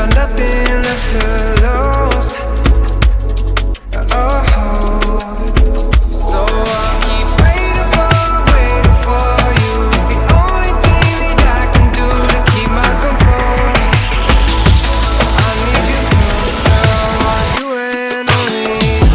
got nothing left to lose. Oh, so I'll keep waiting for you. It's the only thing that I can do to keep my composure. I need you closer, I want you and only you.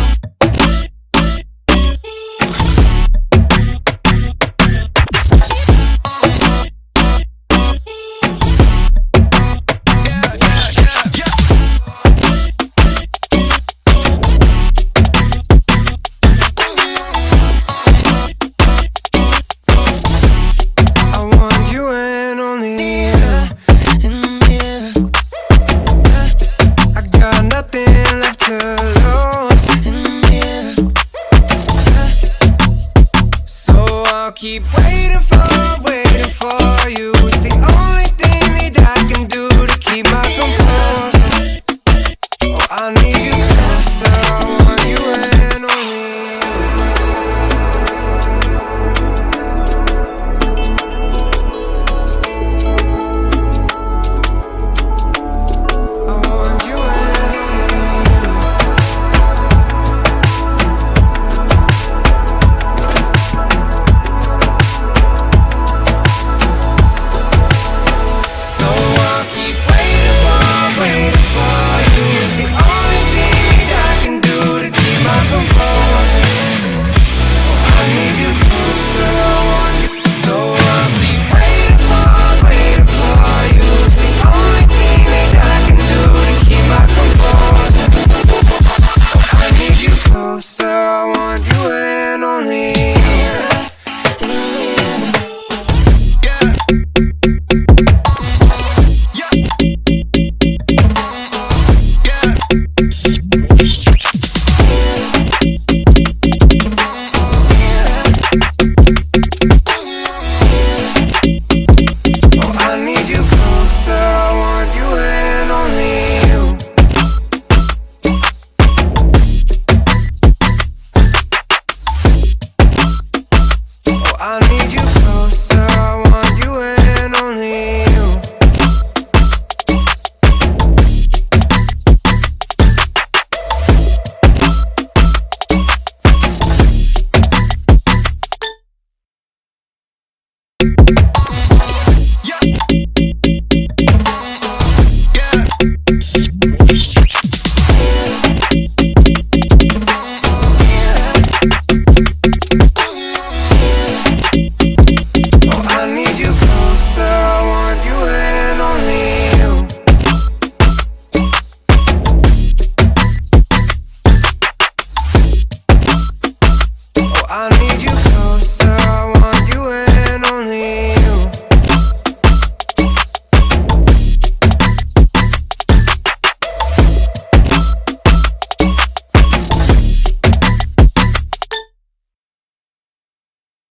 Keep waiting for you. It's the only thing that I can do to keep my composure. Oh, I need you closer, I want you and only I want you and I need you closer, I want you and only you. I need